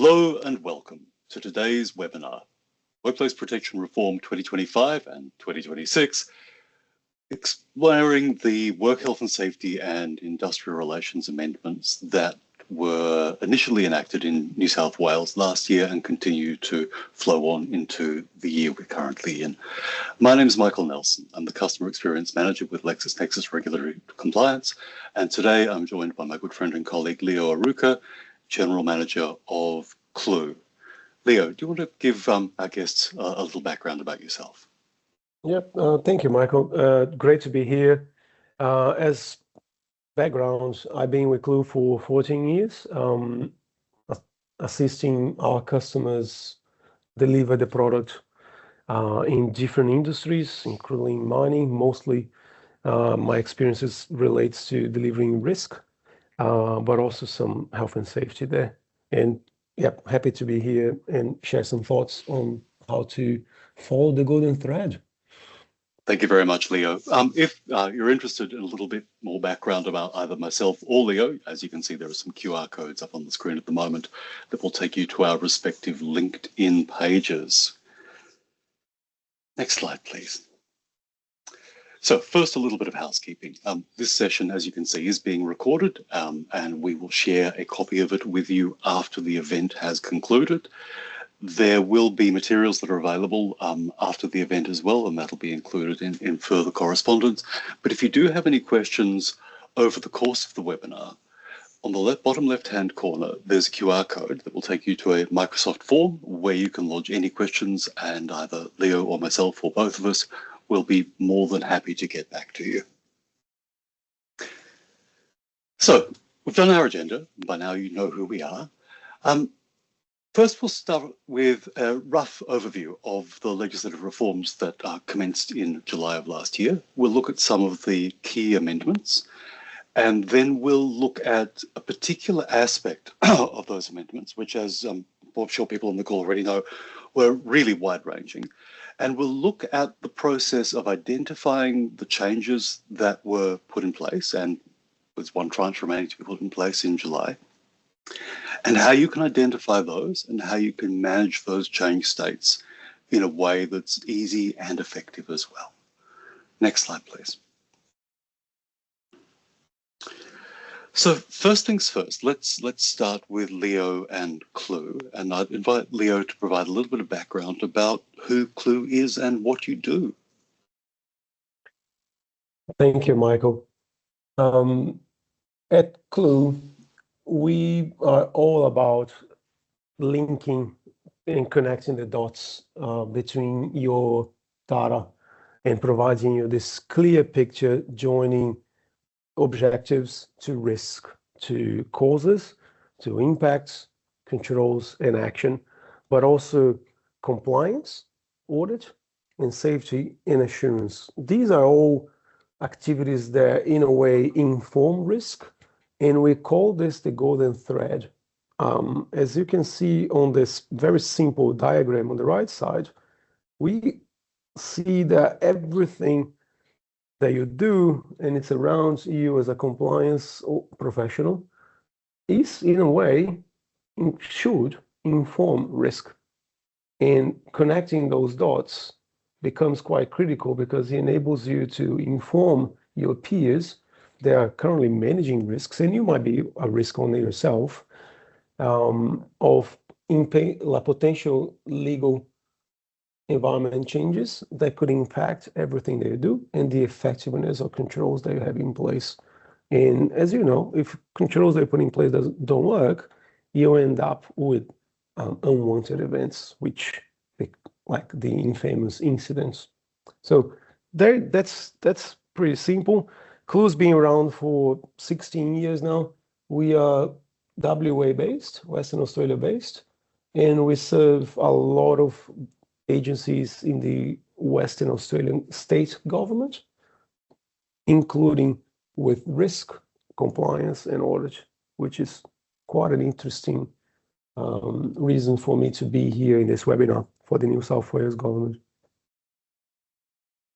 Hello and welcome to today's webinar, Workplace Protection Reform 2025 and 2026, exploring the Work Health and Safety and Industrial Relations amendments that were initially enacted in New South Wales last year and continue to flow on into the year we're currently in. My name is Michael Nelson. I'm the Customer Experience Manager with LexisNexis Regulatory Compliance, and today I'm joined by my good friend and colleague Leo Arouca, General Manager of Clew. Leo, do you want to give our guests a little background about yourself? Yep, thank you, Michael. Great to be here. As background, I've been with Clew for 14 years, assisting our customers deliver the product in different industries, including mining. Mostly my experiences relates to delivering risk, but also some health and safety there. And yeah, happy to be here and share some thoughts on how to follow the golden thread. Thank you very much, Leo. If you're interested in a little bit more background about either myself or Leo, as you can see, there are some QR codes up on the screen at the moment that will take you to our respective LinkedIn pages. Next slide, please. So first, a little bit of housekeeping. This session, as you can see, is being recorded, and we will share a copy of it with you after the event has concluded. There will be materials that are available after the event as well, and that'll be included in further correspondence. But if you do have any questions over the course of the webinar, on the bottom left-hand corner, there's a QR code that will take you to a Microsoft form where you can lodge any questions, and either Leo or myself or both of us will be more than happy to get back to you. So we've done our agenda. By now you know who we are. First, we'll start with a rough overview of the legislative reforms that commenced in July of last year. We'll look at some of the key amendments, and then we'll look at a particular aspect of those amendments, which, as I'm sure people on the call already know, were really wide-ranging. And we'll look at the process of identifying the changes that were put in place, and there's one tranche remaining to be put in place in July, and how you can identify those and how you can manage those change states in a way that's easy and effective as well. Next slide, please. So first things first, let's start with Leo and Clew, and I'd invite Leo to provide a little bit of background about who Clew is and what you do. Thank you, Michael. At Clew, we are all about linking and connecting the dots between your data and providing you this clear picture, joining objectives to risk, to causes, to impacts, controls, and action, but also compliance, audit, and safety and assurance. These are all activities that, in a way, inform risk, and we call this the golden thread. As you can see on this very simple diagram on the right side, we see that everything that you do, and it's around you as a compliance professional, is in a way should inform risk. And connecting those dots becomes quite critical because it enables you to inform your peers that are currently managing risks, and you might be a risk owner yourself, of potential legal environment changes that could impact everything that you do and the effectiveness of controls that you have in place. And as you know, if controls that you put in place don't work, you end up with unwanted events, which like the infamous incidents. So that's pretty simple. Clew's been around for 16 years now. We are WA based, Western Australia based, and we serve a lot of agencies in the Western Australian state government, including with risk, compliance, and audit, which is quite an interesting reason for me to be here in this webinar for the New South Wales government.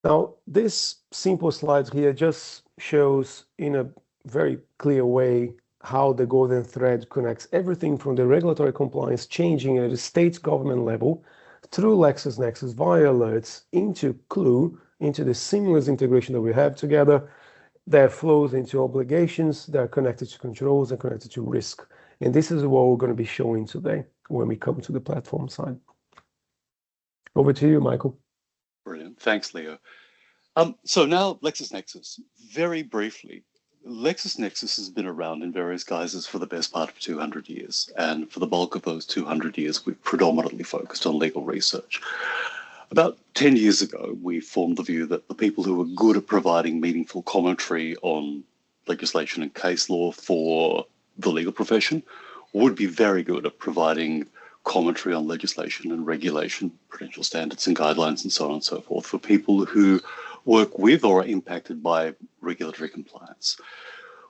Now, this simple slide here just shows in a very clear way how the golden thread connects everything from the regulatory compliance changing at a state government level through LexisNexis via alerts into Clew, into the seamless integration that we have together that flows into obligations that are connected to controls and connected to risk. And this is what we're going to be showing today when we come to the platform side. Over to you, Michael. Brilliant. Thanks, Leo. So now LexisNexis, very briefly. LexisNexis has been around in various guises for the best part of 200 years. And for the bulk of those 200 years, we've predominantly focused on legal research. About 10 years ago, we formed the view that the people who were good at providing meaningful commentary on legislation and case law for the legal profession would be very good at providing commentary on legislation and regulation, prudential standards and guidelines and so on and so forth for people who work with or are impacted by regulatory compliance.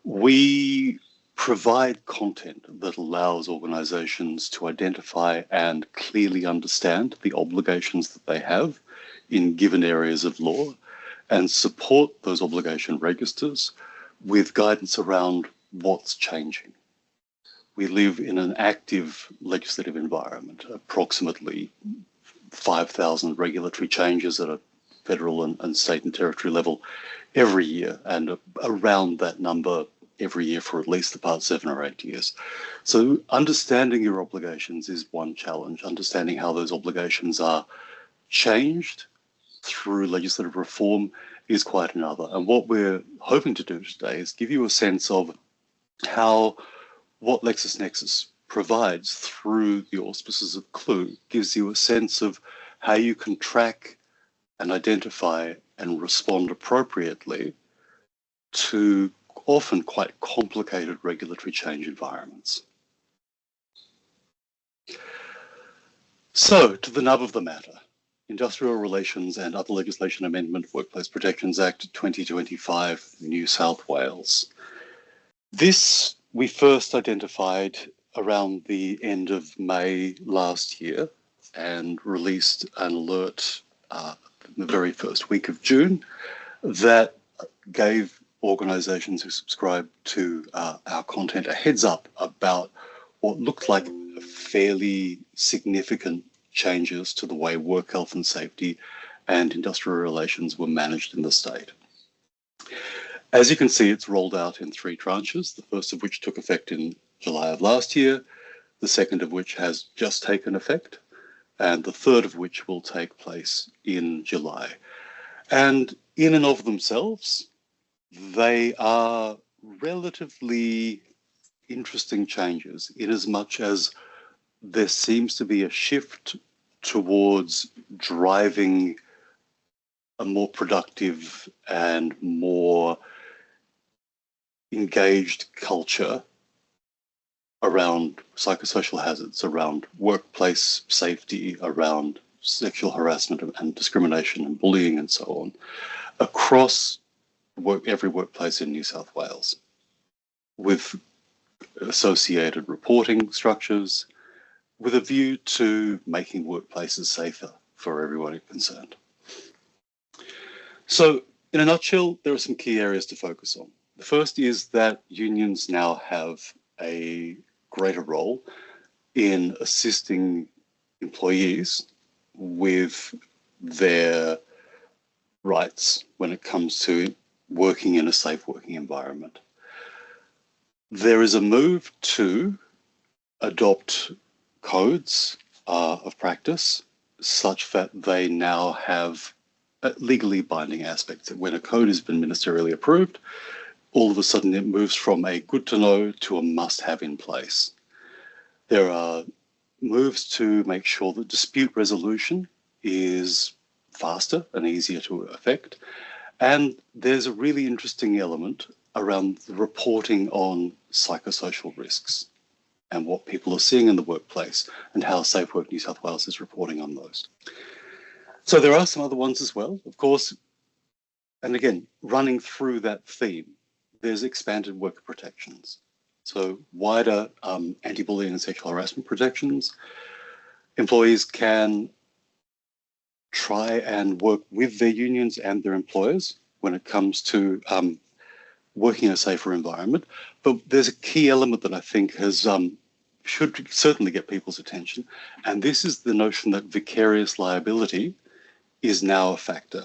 We provide content that allows organizations to identify and clearly understand the obligations that they have in given areas of law and support those obligation registers with guidance around what's changing. We live in an active legislative environment, approximately 5,000 regulatory changes at a federal and state and territory level every year, and around that number every year for at least the past 7 or 8 years. So understanding your obligations is one challenge. Understanding how those obligations are changed through legislative reform is quite another. And what we're hoping to do today is give you a sense of how what LexisNexis provides through the auspices of Clew gives you a sense of how you can track and identify and respond appropriately to often quite complicated regulatory change environments. So, to the nub of the matter, Industrial Relations and Other Legislation Amendment Workplace Protections Act 2025, New South Wales. This we first identified around the end of May last year and released an alert in the very first week of June that gave organizations who subscribe to our content a heads up about what looked like fairly significant changes to the way work health and safety and industrial relations were managed in the state. As you can see, it's rolled out in 3 tranches, the first of which took effect in July of last year, the second of which has just taken effect, and the third of which will take place in July. And in and of themselves, they are relatively interesting changes in as much as there seems to be a shift towards driving a more productive and more engaged culture around psychosocial hazards, around workplace safety, around sexual harassment and discrimination and bullying and so on, across every workplace in New South Wales, with associated reporting structures, with a view to making workplaces safer for everyone concerned. So, in a nutshell, there are some key areas to focus on. The first is that unions now have a greater role in assisting employees with their rights when it comes to working in a safe working environment. There is a move to adopt codes of practice such that they now have legally binding aspects. When a code has been ministerially approved, all of a sudden it moves from a good to know to a must have in place. There are moves to make sure that dispute resolution is faster and easier to effect. And there's a really interesting element around the reporting on psychosocial risks and what people are seeing in the workplace and how Safe Work New South Wales is reporting on those. So there are some other ones as well, of course. And again, running through that theme, there's expanded worker protections. So wider anti-bullying and sexual harassment protections. Employees can try and work with their unions and their employers when it comes to working in a safer environment. But there's a key element that I think has should certainly get people's attention, and this is the notion that vicarious liability is now a factor.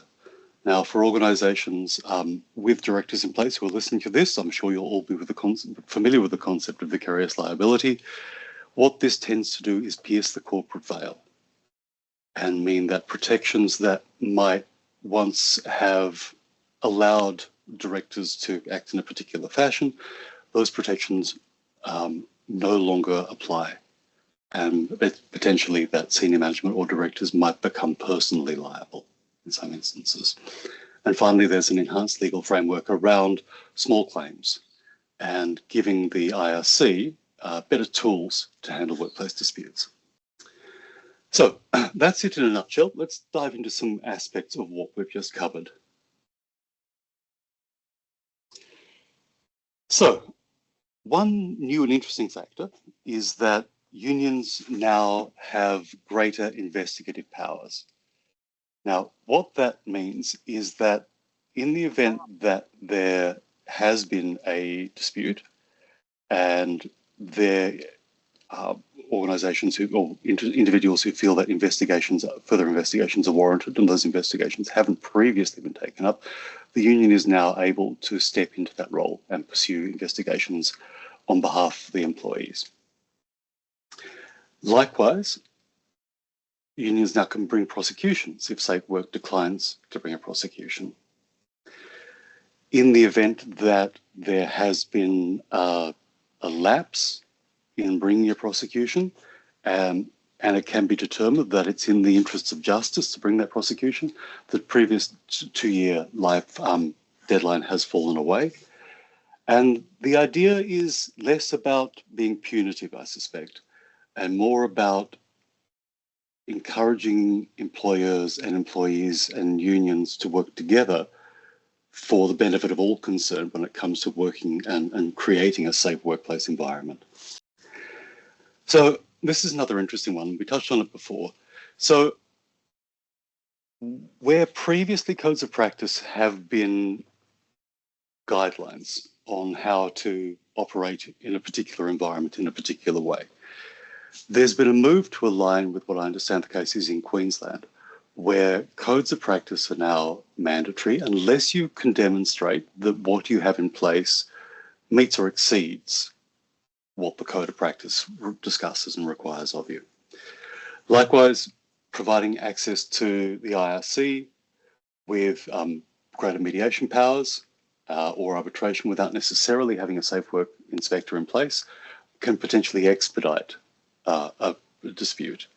Now, for organisations with directors in place who are listening to this, I'm sure you'll all be familiar with the concept of vicarious liability. What this tends to do is pierce the corporate veil and mean that protections that might once have allowed directors to act in a particular fashion, those protections no longer apply. And potentially that senior management or directors might become personally liable in some instances. And finally, there's an enhanced legal framework around small claims and giving the IRC better tools to handle workplace disputes. So that's it in a nutshell. Let's dive into some aspects of what we've just covered. So one new and interesting factor is that unions now have greater investigative powers. Now, what that means is that in the event that there has been a dispute and there are organisations or individuals who feel that further investigations are warranted and those investigations haven't previously been taken up, the union is now able to step into that role and pursue investigations on behalf of the employees. Likewise, unions now can bring prosecutions if safe work declines to bring a prosecution. In the event that there has been a lapse in bringing a prosecution, and it can be determined that it's in the interests of justice to bring that prosecution, the previous two-year life deadline has fallen away. And the idea is less about being punitive, I suspect, and more about encouraging employers and employees and unions to work together for the benefit of all concerned when it comes to working and creating a safe workplace environment. So this is another interesting one. We touched on it before. So where previously codes of practice have been guidelines on how to operate in a particular environment in a particular way, there's been a move to align with what I understand the case is in Queensland, where codes of practice are now mandatory unless you can demonstrate that what you have in place meets or exceeds what the code of practice discusses and requires of you. Likewise, providing access to the IRC with greater mediation powers or arbitration without necessarily having a safe work inspector in place can potentially expedite a dispute.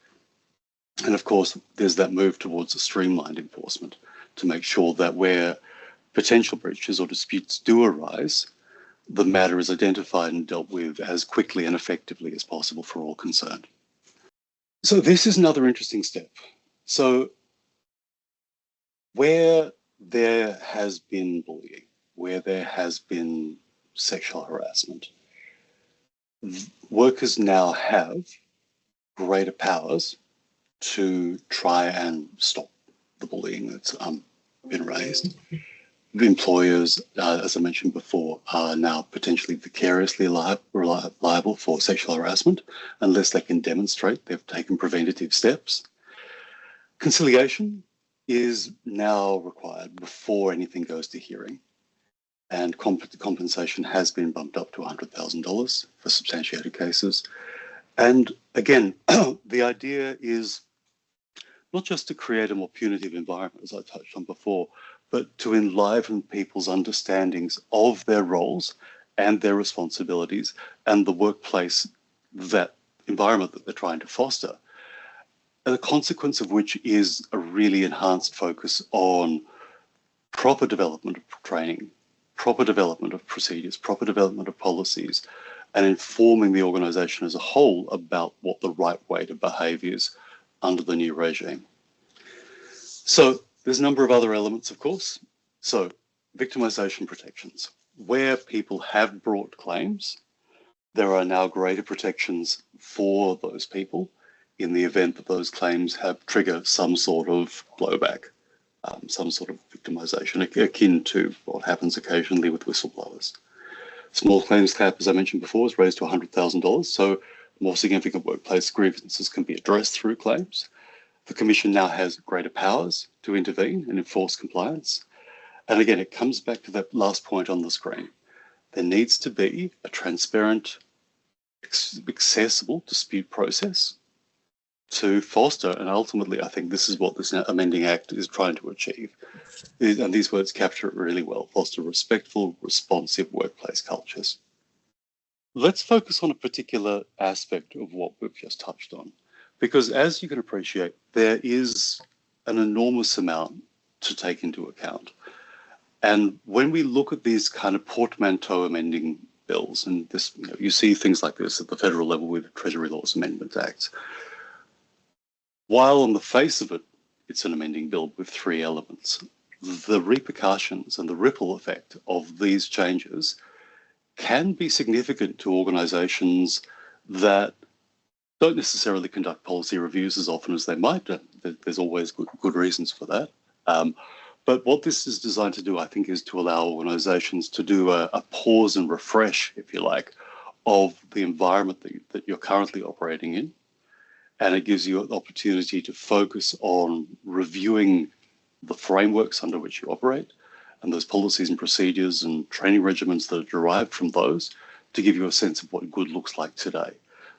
And of course, there's that move towards a streamlined enforcement to make sure that where potential breaches or disputes do arise, the matter is identified and dealt with as quickly and effectively as possible for all concerned. So this is another interesting step. So where there has been bullying, where there has been sexual harassment, workers now have greater powers to try and stop the bullying that's been raised. The employers, as I mentioned before, are now potentially vicariously liable for sexual harassment unless they can demonstrate they've taken preventative steps. Conciliation is now required before anything goes to hearing, and compensation has been bumped up to $100,000 for substantiated cases. And again, the idea is not just to create a more punitive environment, as I touched on before, but to enliven people's understandings of their roles and their responsibilities and the workplace, that environment that they're trying to foster. And the consequence of which is a really enhanced focus on proper development of training, proper development of procedures, proper development of policies, and informing the organisation as a whole about what the right way to behave is under the new regime. So there's a number of other elements, of course. So victimisation protections. Where people have brought claims, there are now greater protections for those people in the event that those claims have triggered some sort of blowback some sort of victimization, akin to what happens occasionally with whistleblowers. Small claims cap, as I mentioned before, is raised to $100,000, so more significant workplace grievances can be addressed through claims. The Commission now has greater powers to intervene and enforce compliance. And again, it comes back to that last point on the screen. There needs to be a transparent, accessible dispute process to foster, and ultimately I think this is what this amending act is trying to achieve, and these words capture it really well: foster respectful, responsive workplace cultures. Let's focus on a particular aspect of what we've just touched on, because as you can appreciate, there is an enormous amount to take into account. And when we look at these kind of portmanteau amending bills, and this, you see things like this at the federal level with the Treasury Laws Amendment Act, while on the face of it, it's an amending bill with three elements, the repercussions and the ripple effect of these changes can be significant to organisations that don't necessarily conduct policy reviews as often as they might. There's always good reasons for that. But what this is designed to do, I think, is to allow organisations to do a pause and refresh, if you like, of the environment that you're currently operating in. And it gives you an opportunity to focus on reviewing the frameworks under which you operate and those policies and procedures and training regimens that are derived from those to give you a sense of what good looks like today.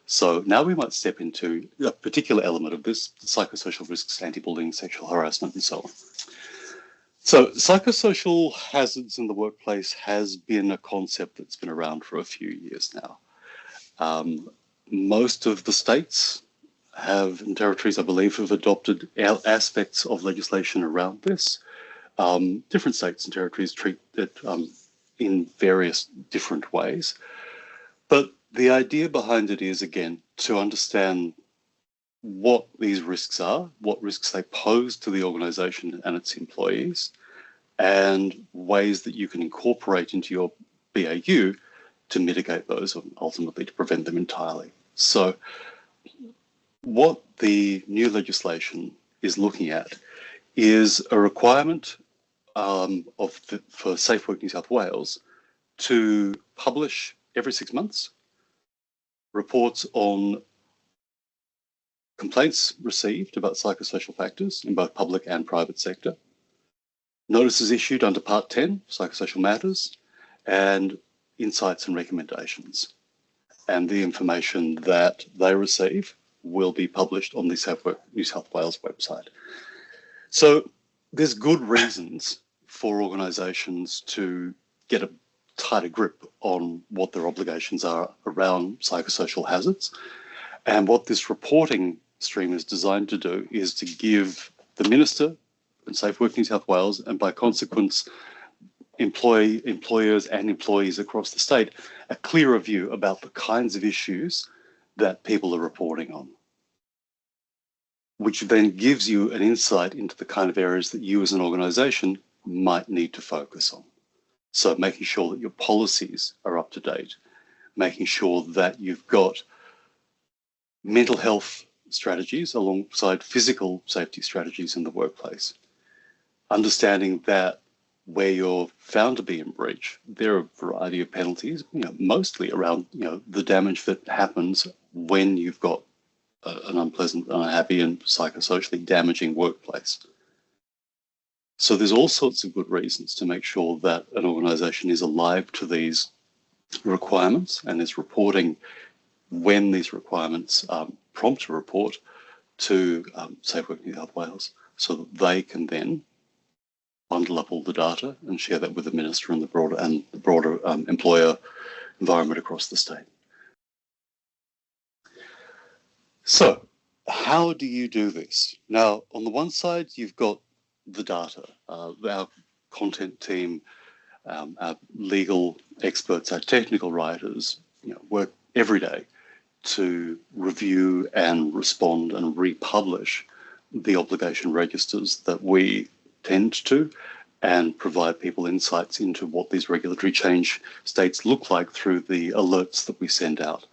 So now we might step into a particular element of this: psychosocial risks, anti-bullying, sexual harassment, and so on. So psychosocial hazards in the workplace has been a concept that's been around for a few years now. Most of the states and territories, I believe, have adopted aspects of legislation around this. Different states and territories treat it in various different ways. But the idea behind it is, again, to understand what these risks are, what risks they pose to the organisation and its employees, and ways that you can incorporate into your BAU to mitigate those and ultimately to prevent them entirely. So what the new legislation is looking at is a requirement for Safe Work New South Wales to publish every 6 months reports on complaints received about psychosocial factors in both public and private sector, notices issued under Part 10, psychosocial matters, and insights and recommendations. And the information that they receive will be published on the Safe Work New South Wales website. So there's good reasons for organisations to get a tighter grip on what their obligations are around psychosocial hazards. And what this reporting stream is designed to do is to give the Minister and Safe Work New South Wales, and by consequence, employers and employees across the state, a clearer view about the kinds of issues that people are reporting on, which then gives you an insight into the kind of areas that you as an organisation might need to focus on. So making sure that your policies are up to date, making sure that you've got mental health strategies alongside physical safety strategies in the workplace, understanding that where you're found to be in breach, there are a variety of penalties, mostly around, the damage that happens when you've got an unpleasant, unhappy, and psychosocially damaging workplace. So there's all sorts of good reasons to make sure that an organisation is alive to these requirements and is reporting when these requirements prompt a report to Safe Work New South Wales, so that they can then bundle up all the data and share that with the Minister and the broader employer environment across the state. So how do you do this? Now, on the one side, you've got the data. Our content team, our legal experts, our technical writers, work every day to review and respond and republish the obligation registers that we tend to, and provide people insights into what these regulatory change states look like through the alerts that we send out.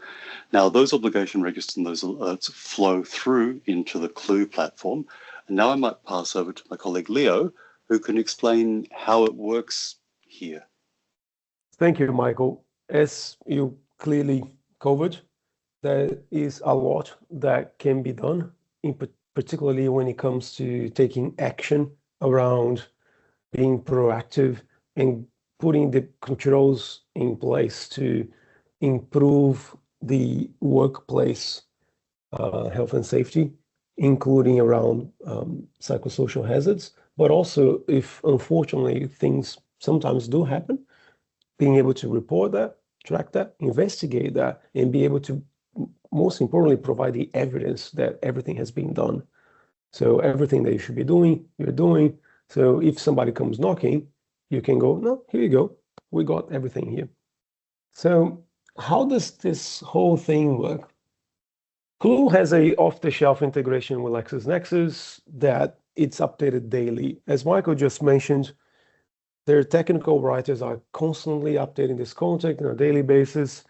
Now, those obligation registers and those alerts flow through into the Clew platform, And now I might pass over to my colleague Leo, who can explain how it works here. Thank you, Michael. As you clearly covered, there is a lot that can be done, particularly when it comes to taking action around being proactive and putting the controls in place to improve the workplace health and safety, including around psychosocial hazards, but also if unfortunately things sometimes do happen, being able to report that, track that, investigate that, and be able to, most importantly, provide the evidence that everything has been done. So everything that you should be doing, you're doing. So if somebody comes knocking, you can go, no, here you go. We got everything here. So how does this whole thing work? Clew has a off-the-shelf integration with LexisNexis that it's updated daily. As Michael just mentioned, their technical writers are constantly updating this content on a daily basis,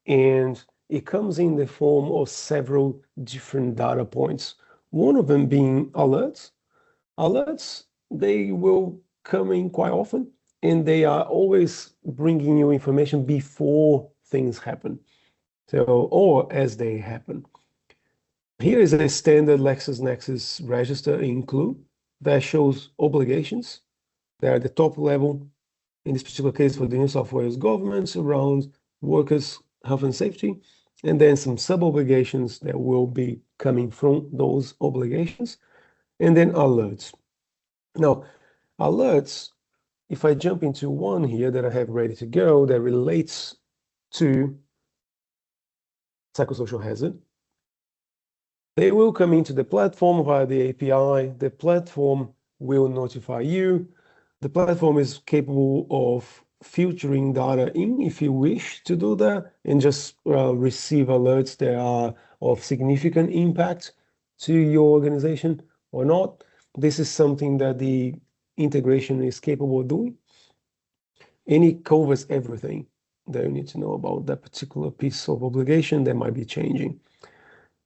and it comes in the form of several different data points. One of them being alerts. Alerts, they will come in quite often, and they are always bringing you information before things happen, or as they happen. Here is a standard LexisNexis register in Clew that shows obligations. They're at the top level, in this particular case for the New South Wales government, around workers' health and safety, and then some sub-obligations that will be coming from those obligations, and then alerts. Now, alerts, if I jump into one here that I have ready to go that relates to psychosocial hazard, they will come into the platform via the API. The platform will notify you. The platform is capable of filtering data in if you wish to do that and just receive alerts that are of significant impact to your organization or not. This is something that the integration is capable of doing. And it covers everything that you need to know about that particular piece of obligation that might be changing.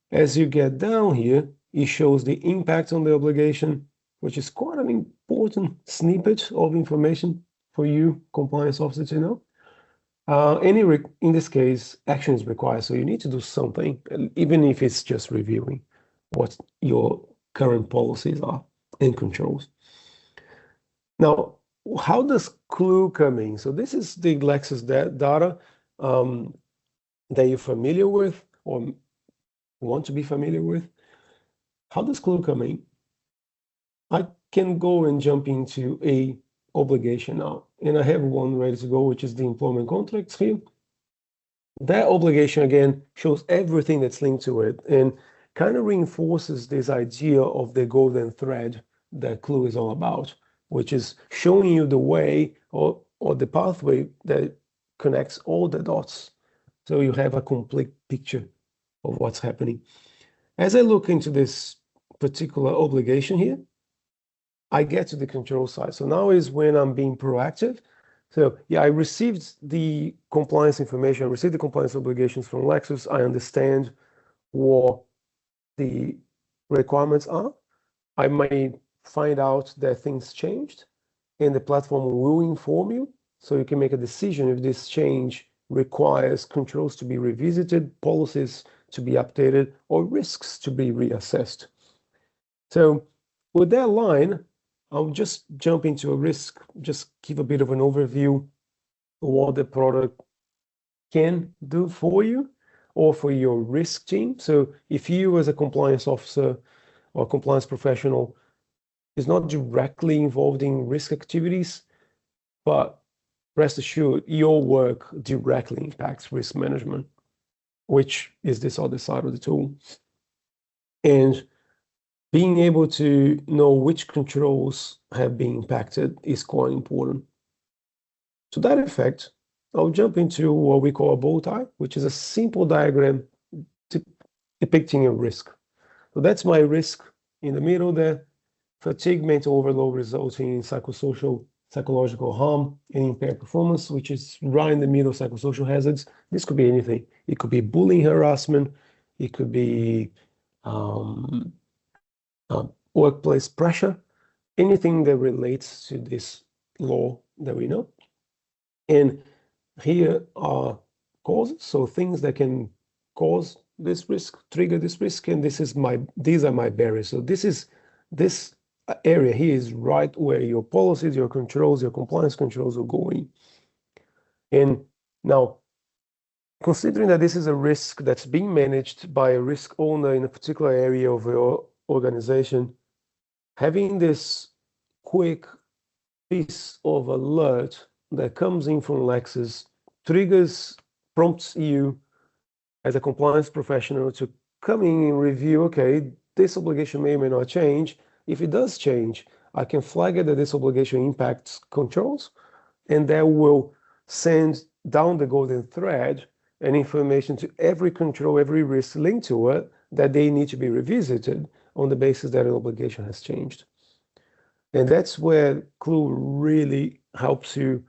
As you get down here, it shows the impact on the obligation, which is quite an important snippet of information for you, compliance officer, to know. In this case, action is required, so you need to do something, even if it's just reviewing what your current policies are and controls. Now, how does Clew come in? So this is the Lexis data that you're familiar with or want to be familiar with. How does Clew come in? I can go and jump into a obligation now, and I have one ready to go, which is the employment contracts here. That obligation again shows everything that's linked to it and kind of reinforces this idea of the golden thread that Clew is all about, which is showing you the way or the pathway that connects all the dots, so you have a complete picture of what's happening. As I look into this particular obligation here, I get to the control side. So now is when I'm being proactive. So yeah, I received the compliance information, I received the compliance obligations from Lexis. I understand what the requirements are. I may find out that things changed, and the platform will inform you, so you can make a decision if this change requires controls to be revisited, policies to be updated, or risks to be reassessed. So with that line, I'll just jump into a risk, just give a bit of an overview of what the product can do for you or for your risk team. So if you as a compliance officer or compliance professional is not directly involved in risk activities, but rest assured, your work directly impacts risk management, which is this other side of the tool. And being able to know which controls have been impacted is quite important. To that effect, I'll jump into what we call a bow tie, which is a simple diagram depicting a risk. So that's my risk in the middle there. Fatigue, mental overload resulting in psychological harm and impaired performance, which is right in the middle of psychosocial hazards. This could be anything. It could be bullying, harassment. It could be workplace pressure, anything that relates to this law that we know. And here are causes, so things that can cause this risk, trigger this risk, and these are my barriers. So this area here is right where your policies, your controls, your compliance controls are going. And now, considering that this is a risk that's being managed by a risk owner in a particular area of your organization, having this quick piece of alert that comes in from Lexis prompts you as a compliance professional to come in and review, okay, this obligation may or may not change. If it does change, I can flag it that this obligation impacts controls, and that will send down the golden thread and information to every control, every risk linked to it, that they need to be revisited on the basis that an obligation has changed. And that's where Clew really helps you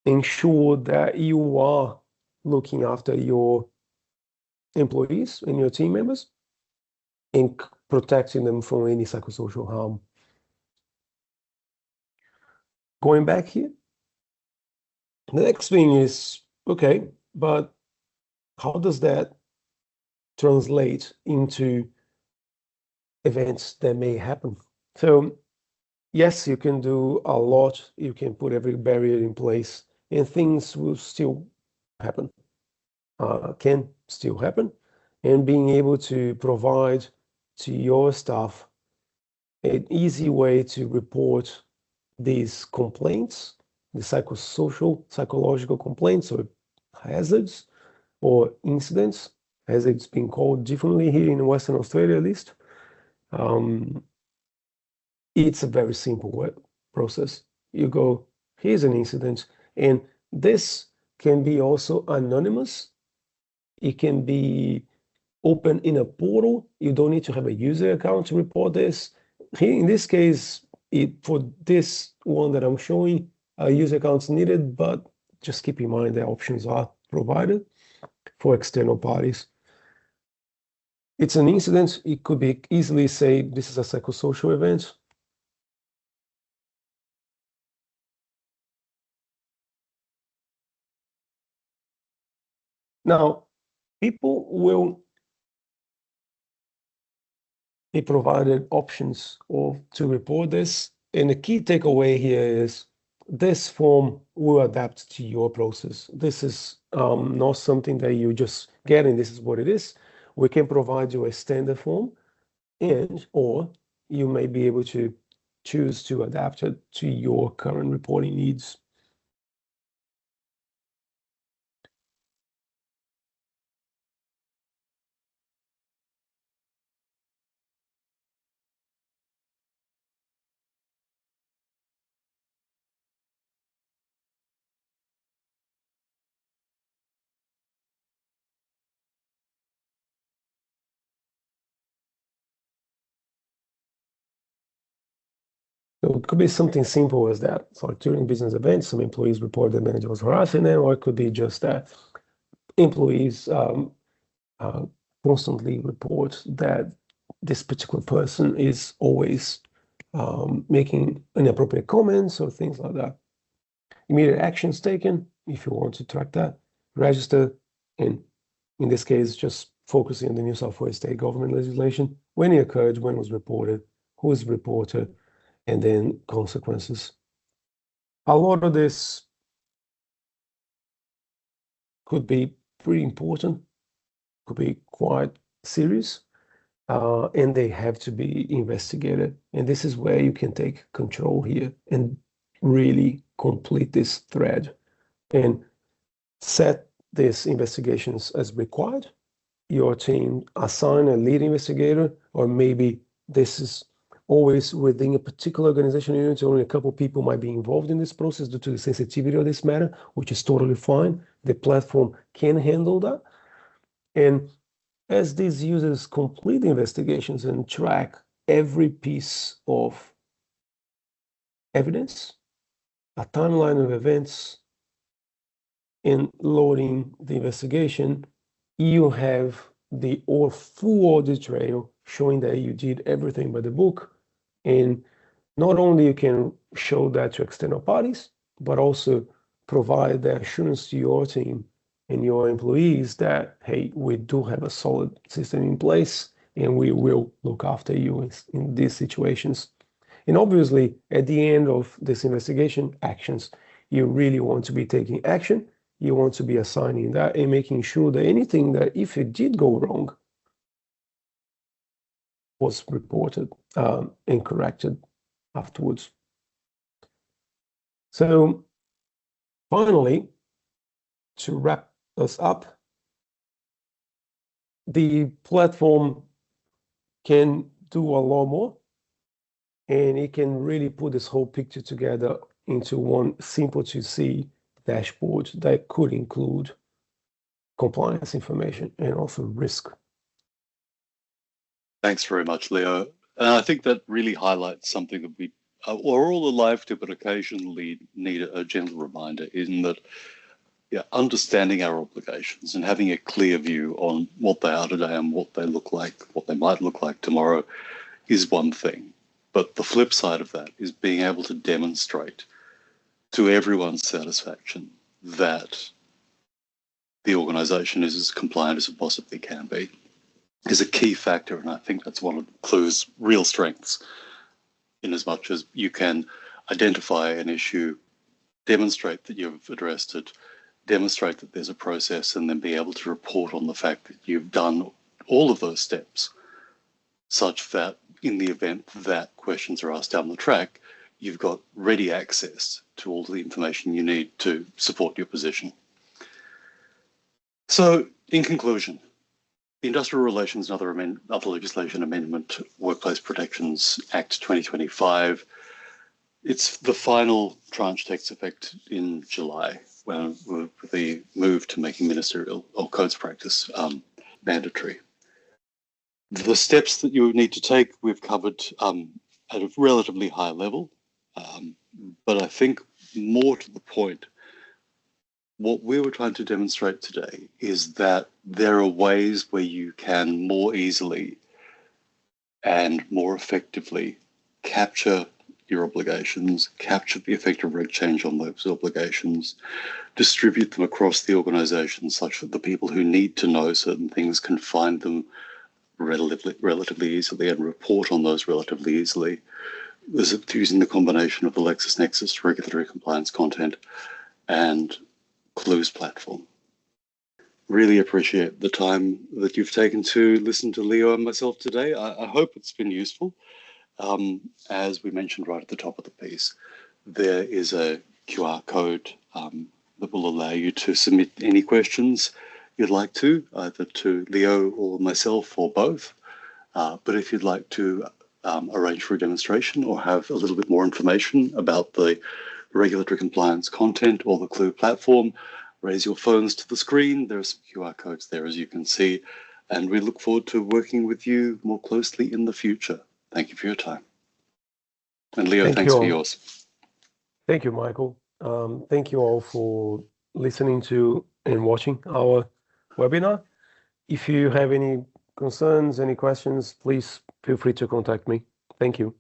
ensure that you are looking after your employees and your team members and protecting them from any psychosocial harm. Going back here, the next thing is, okay, but how does that translate into events that may happen? So yes, you can do a lot. You can put every barrier in place and things will still happen, can still happen. And being able to provide to your staff an easy way to report these complaints, the psychological complaints or hazards or incidents, as it's been called differently here in Western Australia at least. It's a very simple process. You go, here's an incident, and this can be also anonymous. It can be open in a portal. You don't need to have a user account to report this. Here, in this case, for this one that I'm showing, a user account's needed, but just keep in mind that options are provided for external parties. It's an incident. It could be easily say this is a psychosocial event. Now, people will be provided options to report this. And the key takeaway here is this form will adapt to your process. This is not something that you just get and this is what it is. We can provide you a standard form or you may be able to choose to adapt it to your current reporting needs. So it could be something simple as that. So during business events, some employees report their manager was harassing them, or it could be just that employees constantly report that this particular person is always making inappropriate comments or things like that. Immediate actions taken, if you want to track that, register, and in this case, just focusing on the New South Wales state government legislation, when it occurred, when it was reported, who was reported, and then consequences. A lot of this could be pretty important, could be quite serious, and they have to be investigated. And this is where you can take control here and really complete this thread and set these investigations as required. Your team assign a lead investigator, or maybe this is always within a particular organization unit, only a couple of people might be involved in this process due to the sensitivity of this matter, which is totally fine. The platform can handle that. And as these users complete the investigations and track every piece of evidence, a timeline of events, in loading the investigation, you have the full audit trail showing that you did everything by the book. And not only you can show that to external parties, but also provide the assurance to your team and your employees that, hey, we do have a solid system in place and we will look after you in these situations. And obviously, at the end of this investigation actions, you really want to be taking action. You want to be assigning that and making sure that anything that if it did go wrong was reported and corrected afterwards. So finally, to wrap us up, the platform can do a lot more, and it can really put this whole picture together into one simple to see dashboard that could include compliance information and also risk. Thanks very much, Leo. And I think that really highlights something that we are all alive to, but occasionally need a gentle reminder, in that understanding our obligations and having a clear view on what they are today and what they look like, what they might look like tomorrow, is one thing. But the flip side of that is being able to demonstrate to everyone's satisfaction that the organisation is as compliant as it possibly can be, is a key factor. And I think that's one of Clew's real strengths, in as much as you can identify an issue, demonstrate that you've addressed it, demonstrate that there's a process, and then be able to report on the fact that you've done all of those steps, such that in the event that questions are asked down the track, you've got ready access to all the information you need to support your position. So, in conclusion, the Industrial Relations and Other Legislation Amendment Workplace Protections Act 2025, it's the final tranche takes effect in July, when with the move to making ministerial or codes practice mandatory. The steps that you need to take, we've covered at a relatively high level, but I think more to the point, what we were trying to demonstrate today is that there are ways where you can more easily and more effectively capture your obligations, capture the effect of reg change on those obligations, distribute them across the organisation such that the people who need to know certain things can find them relatively easily and report on those relatively easily, using the combination of the LexisNexis regulatory compliance content and Clew's platform. Really appreciate the time that you've taken to listen to Leo and myself today. I hope it's been useful. As we mentioned right at the top of the piece, there is a QR code that will allow you to submit any questions you'd like to, either to Leo or myself or both. But if you'd like to arrange for a demonstration or have a little bit more information about the regulatory compliance content or the Clew platform, raise your phones to the screen. There are some QR codes there, as you can see, and we look forward to working with you more closely in the future. Thank you for your time. And Leo, thanks for yours. Thank you, Michael. Thank you all for listening to and watching our webinar. If you have any concerns, any questions, please feel free to contact me. Thank you.